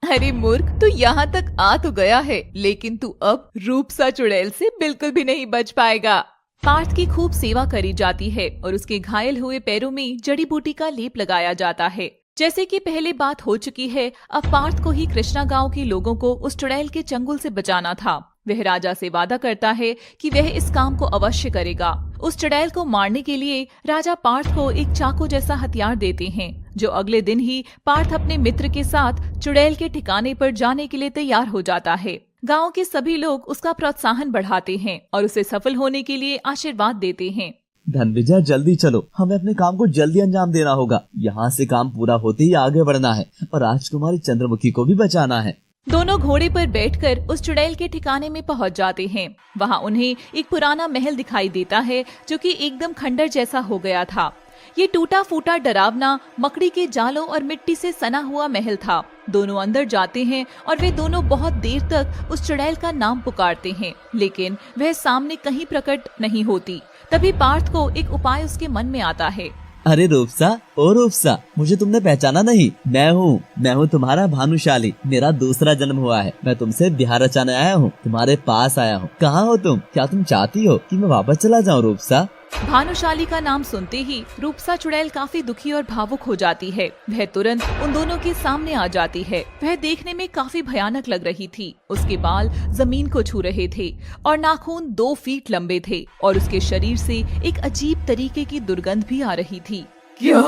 अरे मूर्ख, तू यहाँ तक आ तो गया है, लेकिन तू अब रूपसा चुड़ैल से बिल्कुल भी नहीं बच पाएगा। पार्थ की खूब सेवा करी जाती है और उसके घायल हुए पैरों में जड़ी बूटी का लेप लगाया जाता है। जैसे कि पहले बात हो चुकी है, अब पार्थ को ही कृष्णा गांव के लोगों को उस चुड़ैल के चंगुल से बचाना था। वह राजा से वादा करता है कि वह इस काम को अवश्य करेगा। उस चुड़ैल को मारने के लिए राजा पार्थ को एक चाकू जैसा हथियार देते हैं, जो अगले दिन ही पार्थ अपने मित्र के साथ चुड़ैल के ठिकाने पर जाने के लिए तैयार हो जाता है। गांव के सभी लोग उसका प्रोत्साहन बढ़ाते हैं और उसे सफल होने के लिए आशीर्वाद देते हैं। धनविजय, जल्दी चलो, हमें अपने काम को जल्दी अंजाम देना होगा। यहाँ से काम पूरा होते ही आगे बढ़ना है और राजकुमारी चंद्रमुखी को भी बचाना है। दोनों घोड़े पर बैठकर उस चुड़ैल के ठिकाने में पहुंच जाते हैं। वहाँ उन्हें एक पुराना महल दिखाई देता है जो कि एकदम खंडर जैसा हो गया था। ये टूटा फूटा डरावना मकड़ी के जालों और मिट्टी से सना हुआ महल था। दोनों अंदर जाते हैं और वे दोनों बहुत देर तक उस चुड़ैल का नाम पुकारते हैं, लेकिन वह सामने कहीं प्रकट नहीं होती। तभी पार्थ को एक उपाय उसके मन में आता है। अरे रूपसा, ओ रूपसा, मुझे तुमने पहचाना नहीं? मैं हूँ तुम्हारा भानुशाली। मेरा दूसरा जन्म हुआ है। मैं तुमसे बिहार रचाने आया हूँ, तुम्हारे पास आया हूँ। कहाँ हो तुम? क्या तुम चाहती हो कि मैं वापस चला जाऊँ रूपसा? भानुशाली का नाम सुनते ही रूपसा चुड़ैल काफी दुखी और भावुक हो जाती है। वह तुरंत उन दोनों के सामने आ जाती है। वह देखने में काफी भयानक लग रही थी। उसके बाल जमीन को छू रहे थे और नाखून 2 फीट लंबे थे और उसके शरीर से एक अजीब तरीके की दुर्गंध भी आ रही थी। क्या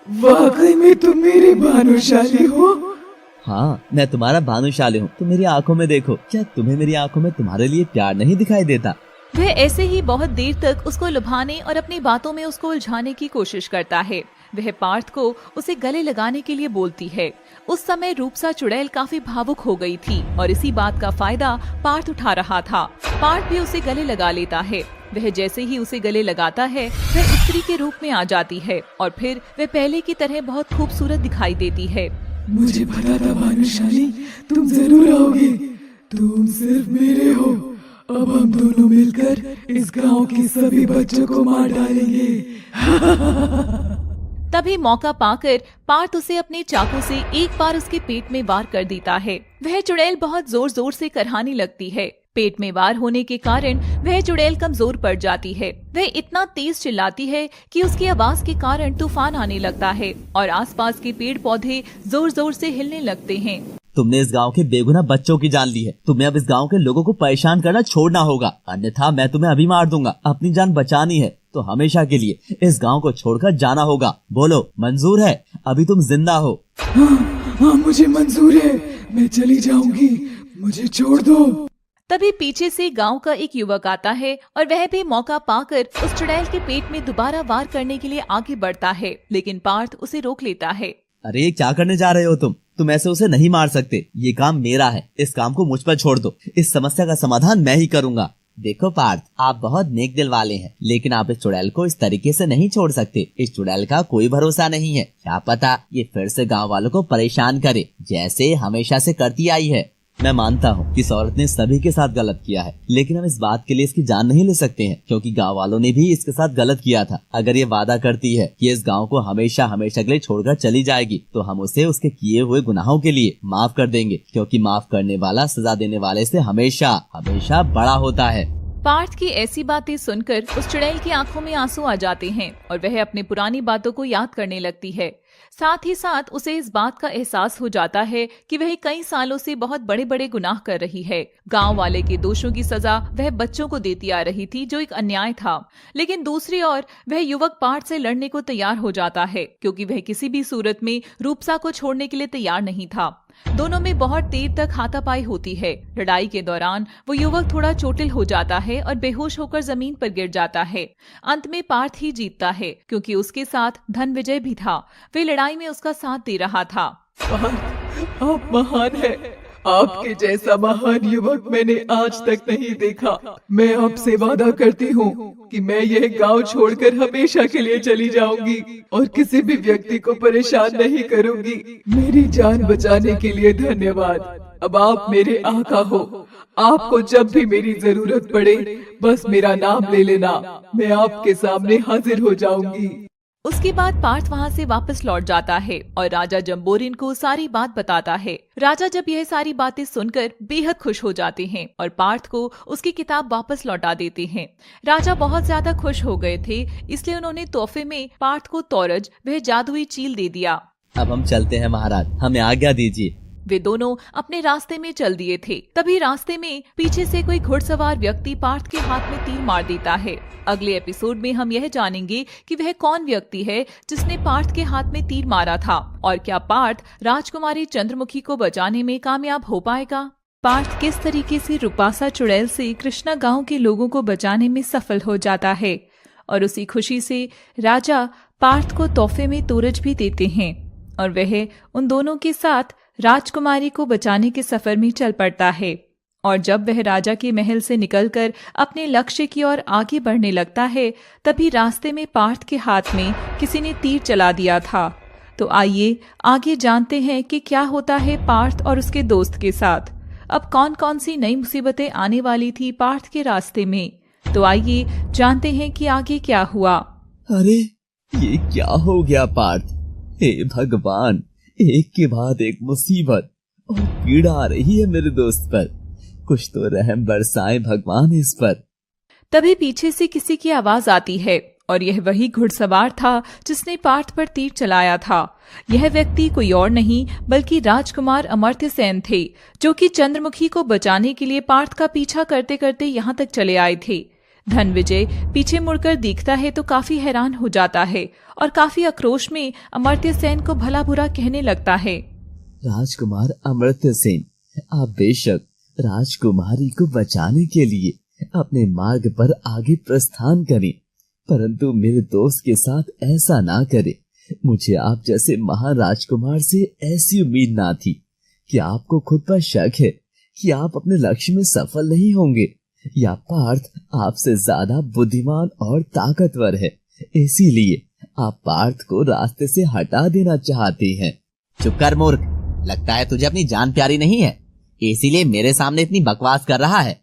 वाकई में तुम मेरे भानुशाली हो? हाँ, मैं तुम्हारा भानुशाली हूँ। तुम मेरी आंखों में देखो, क्या तुम्हें मेरी आंखों में तुम्हारे लिए प्यार नहीं दिखाई देता? वह ऐसे ही बहुत देर तक उसको लुभाने और अपनी बातों में उसको उलझाने की कोशिश करता है। वह पार्थ को उसे गले लगाने के लिए बोलती है। उस समय रूपसा चुड़ैल काफी भावुक हो गई थी और इसी बात का फायदा पार्थ उठा रहा था। पार्थ भी उसे गले लगा लेता है। वह जैसे ही उसे गले लगाता है वह स्त्री के रूप में आ जाती है और फिर वह पहले की तरह बहुत खूबसूरत दिखाई देती है। मुझे पता था भानुशाली, तुम जरूर आओगे। तुम सिर्फ मेरे हो। अब हम दोनों मिलकर इस गांव के सभी बच्चों को मार डालेंगे। तभी मौका पाकर पार्थ उसे अपने चाकू से एक बार उसके पेट में वार कर देता है। वह चुड़ैल बहुत जोर जोर से करहाने लगती है। पेट में वार होने के कारण वह चुड़ैल कमजोर पड़ जाती है। वह इतना तेज चिल्लाती है कि उसकी आवाज के कारण तूफान आने लगता है और आसपास के पेड़ पौधे जोर जोर से हिलने लगते हैं। तुमने इस गांव के बेगुनाह बच्चों की जान ली है। तुम्हें अब इस गांव के लोगों को परेशान करना छोड़ना होगा, अन्यथा मैं तुम्हें अभी मार दूंगा। अपनी जान बचानी है तो हमेशा के लिए इस गांव को छोड़कर जाना होगा। बोलो, मंजूर है? अभी तुम जिंदा हो। हाँ, मुझे मंजूर है। मैं चली जाऊंगी, मुझे छोड़ दो। तभी पीछे से गांव का एक युवक आता है और वह भी मौका पाकर उस चुड़ैल के पेट में दोबारा वार करने के लिए आगे बढ़ता है, लेकिन पार्थ उसे रोक लेता है। अरे क्या करने जा रहे हो तुम ऐसे उसे नहीं मार सकते। ये काम मेरा है, इस काम को मुझ पर छोड़ दो। इस समस्या का समाधान मैं ही करूंगा। देखो पार्थ, आप बहुत नेक दिल वाले हैं, लेकिन आप इस चुड़ैल को इस तरीके से नहीं छोड़ सकते। इस चुड़ैल का कोई भरोसा नहीं है। क्या पता ये फिर से गांव वालों को परेशान करे, जैसे हमेशा से करती आई है। मैं मानता हूँ कि इस औरत ने सभी के साथ गलत किया है, लेकिन हम इस बात के लिए इसकी जान नहीं ले सकते हैं, क्योंकि गांव वालों ने भी इसके साथ गलत किया था। अगर ये वादा करती है कि इस गांव को हमेशा हमेशा के लिए छोड़कर चली जाएगी, तो हम उसे उसके किए हुए गुनाहों के लिए माफ कर देंगे, क्योंकि माफ करने वाला सजा देने वाले से हमेशा हमेशा बड़ा होता है। पार्थ की ऐसी बातें सुनकर उस चुड़ैल की आंखों में आंसू आ जाते हैं और वह अपने पुरानी बातों को याद करने लगती है। साथ ही साथ उसे इस बात का एहसास हो जाता है कि वह कई सालों से बहुत बड़े बड़े गुनाह कर रही है। गांव वाले के दोषों की सजा वह बच्चों को देती आ रही थी, जो एक अन्याय था। लेकिन दूसरी ओर वह युवक पार्थ से लड़ने को तैयार हो जाता है, क्योंकि वह किसी भी सूरत में रूपसा को छोड़ने के लिए तैयार नहीं था। दोनों में बहुत देर तक हाथापाई होती है। लड़ाई के दौरान वो युवक थोड़ा चोटिल हो जाता है और बेहोश होकर जमीन पर गिर जाता है। अंत में पार्थ ही जीतता है, क्योंकि उसके साथ धन विजय भी था। वे लड़ाई में उसका साथ दे रहा था। पार्थ, आप महान हैं। आपके जैसा महान युवक मैंने आज तक नहीं देखा। मैं आपसे वादा करती हूँ कि मैं यह गांव छोड़कर हमेशा के लिए चली जाऊंगी और किसी भी व्यक्ति को परेशान नहीं करूंगी। मेरी जान बचाने के लिए धन्यवाद। अब आप मेरे आका हो। आपको जब भी मेरी जरूरत पड़े बस मेरा नाम ले लेना, मैं आपके सामने हाजिर हो जाऊंगी। उसके बाद पार्थ वहाँ से वापस लौट जाता है और राजा जम्बोरिन को सारी बात बताता है। राजा जब यह सारी बातें सुनकर बेहद खुश हो जाते हैं और पार्थ को उसकी किताब वापस लौटा देते हैं। राजा बहुत ज्यादा खुश हो गए थे, इसलिए उन्होंने तोहफे में पार्थ को तौरज, वह जादुई चील दे दिया। अब हम चलते हैं महाराज, हमें आज्ञा दीजिए। वे दोनों अपने रास्ते में चल दिए थे। तभी रास्ते में पीछे से कोई घुड़सवार व्यक्ति पार्थ के हाथ में तीर मार देता है। अगले एपिसोड में हम यह जानेंगे कि वह कौन व्यक्ति है जिसने पार्थ के हाथ में तीर मारा था और क्या पार्थ राजकुमारी चंद्रमुखी को बचाने में कामयाब हो पाएगा। पार्थ किस तरीके से रूपासा चुड़ैल से कृष्णा गांव के लोगों को बचाने में सफल हो जाता है और उसी खुशी से राजा पार्थ को तोहफे में तोरज भी देते हैं और वह उन दोनों के साथ राजकुमारी को बचाने के सफर में चल पड़ता है। और जब वह राजा के महल से निकलकर अपने लक्ष्य की ओर आगे बढ़ने लगता है, तभी रास्ते में पार्थ के हाथ में किसी ने तीर चला दिया था। तो आइए आगे जानते हैं कि क्या होता है पार्थ और उसके दोस्त के साथ। अब कौन कौन सी नई मुसीबतें आने वाली थी पार्थ के रास्ते में, तो आइए जानते हैं कि आगे क्या हुआ। अरे ये क्या हो गया पार्थ? हे भगवान, एक के बाद एक मुसीबत और पीड़ा आ रही है मेरे दोस्त पर। कुछ तो रहम बरसाएं भगवान इस पर। तभी पीछे से किसी की आवाज आती है और यह वही घुड़सवार था जिसने पार्थ पर तीर चलाया था। यह व्यक्ति कोई और नहीं बल्कि राजकुमार अमर्त्य सेन थे, जो कि चंद्रमुखी को बचाने के लिए पार्थ का पीछा करते करते यहाँ तक चले आए थे। धनविजय पीछे मुड़कर देखता है तो काफी हैरान हो जाता है और काफी आक्रोश में अमर्त्य सेन को भला बुरा कहने लगता है। राजकुमार अमर्त्य सेन, आप बेशक राजकुमारी को बचाने के लिए अपने मार्ग पर आगे प्रस्थान करें, परंतु मेरे दोस्त के साथ ऐसा ना करें। मुझे आप जैसे महाराजकुमार से ऐसी उम्मीद ना थी कि आपको खुद पर शक है कि आप अपने लक्ष्य में सफल नहीं होंगे, या पार्थ आपसे ज्यादा बुद्धिमान और ताकतवर है, इसीलिए आप पार्थ को रास्ते से हटा देना चाहते हैं। चुप कर मूर्ख, लगता है तुझे अपनी जान प्यारी नहीं है, इसीलिए मेरे सामने इतनी बकवास कर रहा है।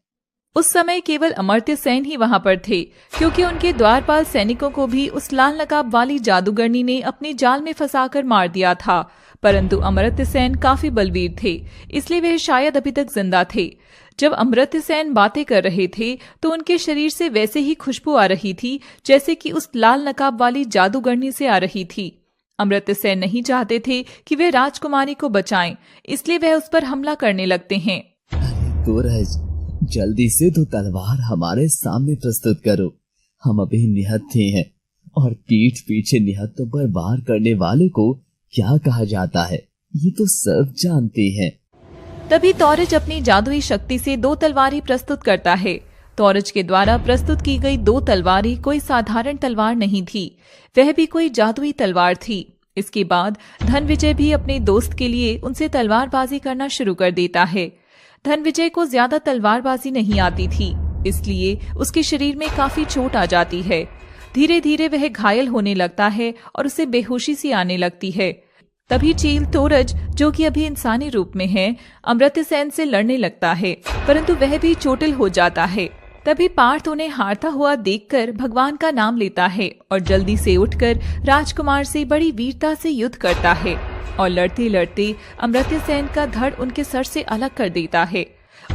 उस समय केवल अमर्त्य सेन ही वहां पर थे, क्योंकि उनके द्वारपाल सैनिकों को भी उस लाल नकाब वाली जादूगरनी ने अपने जाल में फंसाकर मार दिया था। परंतु अमर्त्य सेन काफी बलवीर थे, इसलिए वह शायद अभी तक जिंदा थे। जब अमर्त्य सेन बातें कर रहे थे तो उनके शरीर से वैसे ही खुशबू आ रही थी जैसे कि उस लाल नकाब वाली जादूगरनी से आ रही थी। अमर्त्य सेन नहीं चाहते थे कि वे राजकुमारी को बचाएं, इसलिए वह उस पर हमला करने लगते हैं। अरे तोरज, जल्दी से तो तलवार हमारे सामने प्रस्तुत करो। हम अभी निहत्थे हैं और पीठ पीछे निहत्थों पर वार करने वाले को क्या कहा जाता है, ये तो सब जानते हैं। तभी तौरज अपनी जादुई शक्ति से 2 तलवारें प्रस्तुत करता है। तौरज के द्वारा प्रस्तुत की गई 2 तलवारें कोई साधारण तलवार नहीं थी, वह भी कोई जादुई तलवार थी। इसके बाद धनविजय भी अपने दोस्त के लिए उनसे तलवारबाजी करना शुरू कर देता है। धनविजय को ज्यादा तलवारबाजी नहीं आती थी, इसलिए उसके शरीर में काफी चोट आ जाती है। धीरे धीरे वह घायल होने लगता है और उसे बेहोशी सी आने लगती है। तभी चील तोरज, जो कि अभी इंसानी रूप में है, अमर्त्य सेन से लड़ने लगता है, परंतु वह भी चोटिल हो जाता है। तभी पार्थ उन्हें हारता हुआ देखकर भगवान का नाम लेता है और जल्दी से उठकर राजकुमार से बड़ी वीरता से युद्ध करता है और लड़ते लड़ते अमर्त्य सेन का धड़ उनके सर से अलग कर देता है।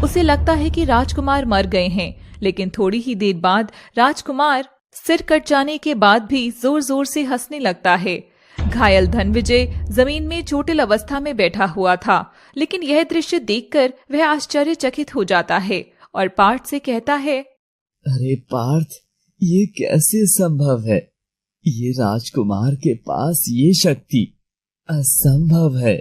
उसे लगता है कि राजकुमार मर गए हैं, लेकिन थोड़ी ही देर बाद राजकुमार सिर कट जाने के बाद भी जोर जोर से हंसने लगता है। घायल धनविजय जमीन में चोटिल अवस्था में बैठा हुआ था, लेकिन यह दृश्य देखकर वह आश्चर्यचकित हो जाता है और पार्थ से कहता है, अरे पार्थ, ये कैसे संभव है? ये राजकुमार के पास ये शक्ति असंभव है।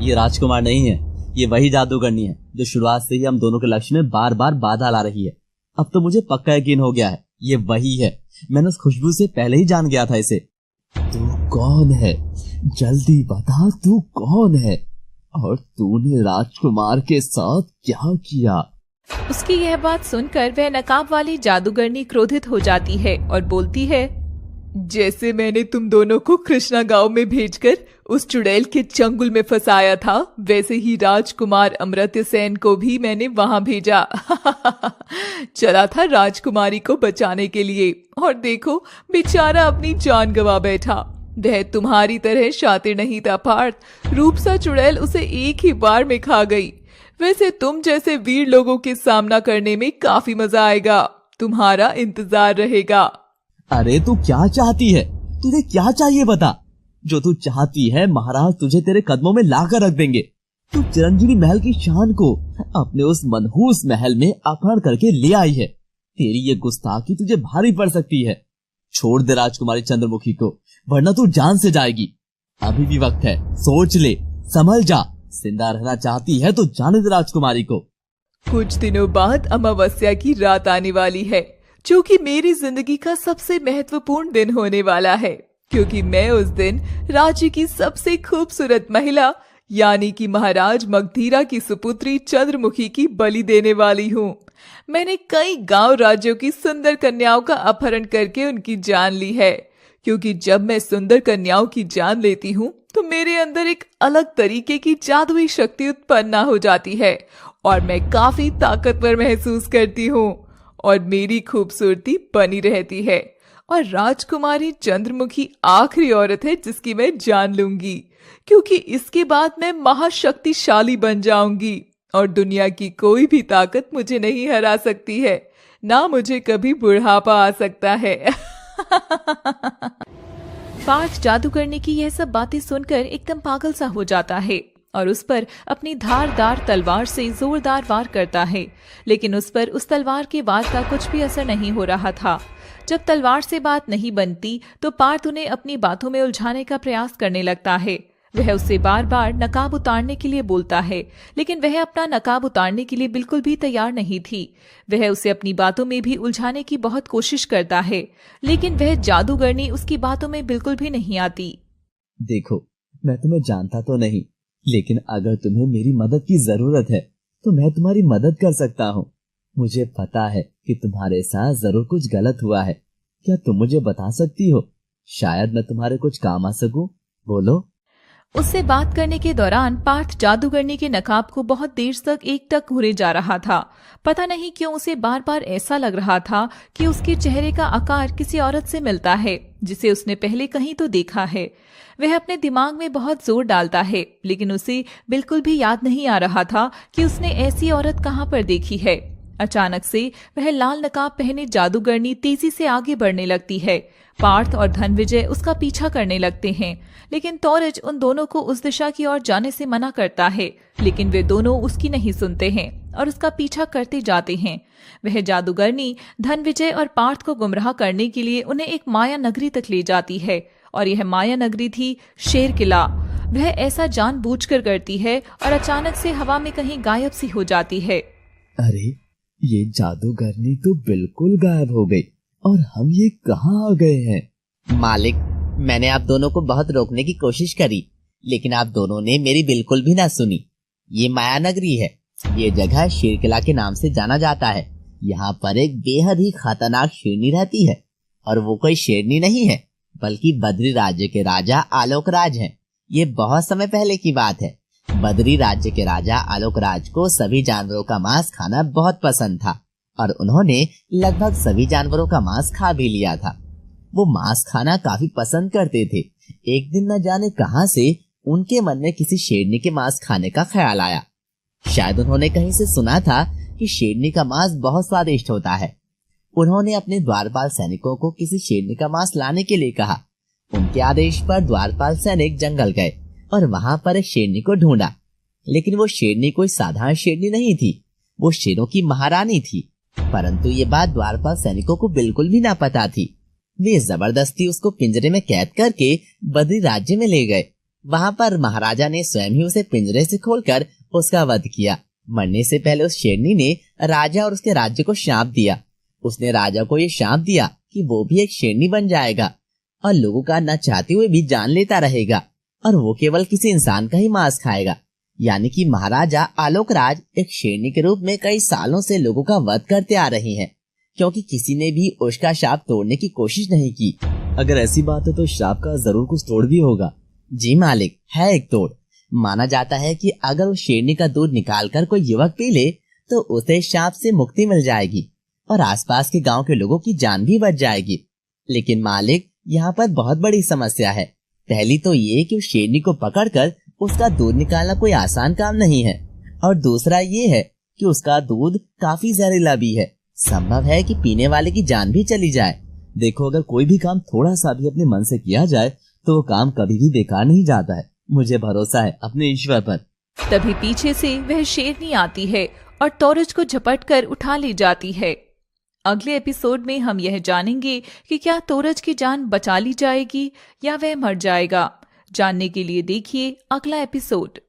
ये राजकुमार नहीं है, ये वही जादूगरनी है जो शुरुआत से ही हम दोनों के लक्ष्य में बार बार बाधा ला रही है। अब तो मुझे पक्का यकीन हो गया है, ये वही है। मैंने उस खुशबू से पहले ही जान गया था इसे। तू कौन है? जल्दी बता, तू कौन है और तूने राजकुमार के साथ क्या किया? उसकी यह बात सुनकर वह नकाब वाली जादूगरनी क्रोधित हो जाती है और बोलती है, जैसे मैंने तुम दोनों को कृष्णा गांव में भेजकर उस चुड़ैल के चंगुल में फंसाया था, वैसे ही राजकुमार अमर्त्य सेन को भी मैंने वहां भेजा। चला था राजकुमारी को बचाने के लिए और देखो बेचारा अपनी जान गंवा बैठा। वह तुम्हारी तरह शातिर नहीं था पार्थ। रूपसा चुड़ैल उसे एक ही बार में खा गई। वैसे तुम जैसे वीर लोगों के सामना करने में काफी मजा आएगा। तुम्हारा इंतजार रहेगा। अरे तू क्या चाहती है? तुझे क्या चाहिए बता। जो तू चाहती है महाराज तुझे तेरे कदमों में लाकर रख देंगे। तू चिरंजीवी महल की शान को अपने उस मनहूस महल में अपहरण करके ले आई है। तेरी ये गुस्ताखी तुझे भारी पड़ सकती है। छोड़ दे राजकुमारी चंद्रमुखी को, वरना तू जान से जाएगी। अभी भी वक्त है, सोच ले, संभल जा। जिंदा रहना चाहती है तो जाने दे राजकुमारी को। कुछ दिनों बाद अमावस्या की रात आने वाली है, जो कि मेरी जिंदगी का सबसे महत्वपूर्ण दिन होने वाला है, क्योंकि मैं उस दिन राज्य की सबसे खूबसूरत महिला यानी कि महाराज मगधीरा की सुपुत्री चंद्रमुखी की बलि देने वाली हूँ। मैंने कई गांव राज्यों की सुंदर कन्याओं का अपहरण करके उनकी जान ली है, क्योंकि जब मैं सुंदर कन्याओं की जान लेती हूँ तो मेरे अंदर एक अलग तरीके की जादुई शक्ति उत्पन्न हो जाती है और मैं काफी ताकतवर महसूस करती हूँ और मेरी खूबसूरती बनी रहती है। और राजकुमारी चंद्रमुखी आखिरी औरत है जिसकी मैं जान लूंगी, क्योंकि इसके बाद मैं महाशक्तिशाली बन जाऊंगी और दुनिया की कोई भी ताकत मुझे नहीं हरा सकती है। ना मुझे कभी बुढ़ापा आ सकता है। पार्थ जादूगरनी की यह सब बातें सुनकर एकदम पागल सा हो जाता है और उस पर अपनी धारदार तलवार से जोरदार वार करता है, लेकिन उस पर उस तलवार के वार का कुछ भी असर नहीं हो रहा था। जब तलवार से बात नहीं बनती तो पार्थ उन्हें अपनी बातों में उलझाने का प्रयास करने लगता है। वह उससे बार बार नकाब उतारने के लिए बोलता है, लेकिन वह अपना नकाब उतारने के लिए बिल्कुल भी तैयार नहीं थी। वह उसे अपनी बातों में भी उलझाने की बहुत कोशिश करता है, लेकिन वह जादूगरनी उसकी बातों में बिल्कुल भी नहीं आती। देखो, मैं तुम्हें जानता तो नहीं, लेकिन अगर तुम्हें मेरी मदद की जरूरत है तो मैं तुम्हारी मदद कर सकता हूँ। मुझे पता है कि तुम्हारे साथ जरूर कुछ गलत हुआ है। क्या तुम मुझे बता सकती हो? शायद मैं तुम्हारे कुछ काम आ सकूं। बोलो। उससे बात करने के दौरान पार्थ जादूगरनी के नकाब को बहुत देर तक एकटक घूरे जा रहा था। पता नहीं क्यों उसे बार बार ऐसा लग रहा था कि उसके चेहरे का आकार किसी औरत से मिलता है जिसे उसने पहले कहीं तो देखा है। वह अपने दिमाग में बहुत जोर डालता है, लेकिन उसे बिल्कुल भी याद नहीं आ रहा था कि उसने ऐसी औरत कहाँ पर देखी है। अचानक से वह लाल नकाब पहने जादूगरनी तेजी से आगे बढ़ने लगती है। पार्थ और धनविजय उसका पीछा करने लगते हैं, लेकिन तोरज उन दोनों को उस दिशा की ओर जाने से मना करता है, लेकिन वे दोनों उसकी नहीं सुनते हैं और उसका पीछा करते जाते हैं। वह जादूगरनी धनविजय और पार्थ को गुमराह करने के लिए उन्हें एक माया नगरी तक ले जाती है, और यह माया नगरी थी शेर किला। वह ऐसा जानबूझकर करती है और अचानक से हवा में कहीं गायब सी हो जाती है। अरे, ये जादूगरनी तो बिल्कुल गायब हो गई और हम ये कहाँ आ गए हैं? मालिक, मैंने आप दोनों को बहुत रोकने की कोशिश करी, लेकिन आप दोनों ने मेरी बिल्कुल भी ना सुनी। ये माया नगरी है। ये जगह शेर किला के नाम से जाना जाता है। यहाँ पर एक बेहद ही खतरनाक शेरनी रहती है, और वो कोई शेरनी नहीं है बल्कि बद्री राज्य के राजा आलोक राज हैं। ये बहुत समय पहले की बात है। बद्री राज्य के राजा आलोक राज को सभी जानवरों का मांस खाना बहुत पसंद था, और उन्होंने लगभग सभी जानवरों का मांस खा भी लिया था। वो मांस खाना काफी पसंद करते थे। एक दिन न जाने कहां से उनके मन में किसी शेरनी के मांस खाने का ख्याल आया। शायद उन्होंने कहीं से सुना था कि शेरनी का मांस बहुत स्वादिष्ट होता है। उन्होंने अपने द्वारपाल सैनिकों को किसी शेरनी का मांस लाने के लिए कहा। उनके आदेश पर द्वारपाल सैनिक जंगल गए और वहां पर एक शेरनी को ढूंढा, लेकिन वो शेरनी कोई साधारण शेरनी नहीं थी। वो शेरों की महारानी थी। परंतु ये बात द्वारपाल सैनिकों को बिल्कुल भी ना पता थी। वे जबरदस्ती उसको पिंजरे में कैद करके बद्री राज्य में ले गए। वहां पर महाराजा ने स्वयं ही उसे पिंजरे से खोलकर उसका वध किया। मरने से पहले उस शेरनी ने राजा और उसके राज्य को शाप दिया। उसने राजा को ये शाप दिया कि वो भी एक शेरनी बन जाएगा और लोगों का न चाहते हुए भी जान लेता रहेगा, और वो केवल किसी इंसान का ही मांस खाएगा। यानी कि महाराजा आलोक राज एक शेरनी के रूप में कई सालों से लोगों का वध करते आ रहे हैं, क्योंकि किसी ने भी उसका शाप तोड़ने की कोशिश नहीं की। अगर ऐसी बात है तो शाप का जरूर कुछ तोड़ भी होगा। जी मालिक, है एक तोड़। माना जाता है कि अगर उस शेरनी का दूध निकालकर कोई युवक पी ले तो उसे शाप से मुक्ति मिल जाएगी और आसपास के गांव के लोगों की जान भी बच जाएगी। लेकिन मालिक, यहाँ पर बहुत बड़ी समस्या है। पहली तो ये कि उस शेरनी को पकड़कर उसका दूध निकालना कोई आसान काम नहीं है, और दूसरा ये है कि उसका दूध काफी जहरीला भी है। संभव है कि पीने वाले की जान भी चली जाए। देखो, अगर कोई भी काम थोड़ा सा भी अपने मन से किया जाए तो वो काम कभी भी बेकार नहीं जाता है। मुझे भरोसा है अपने ईश्वर पर। तभी पीछे से वह शेरनी आती है और तोरज को झपट कर उठा ले जाती है। अगले एपिसोड में हम यह जानेंगे कि क्या तोरज की जान बचा ली जाएगी या वह मर जाएगा। जानने के लिए देखिए अगला एपिसोड।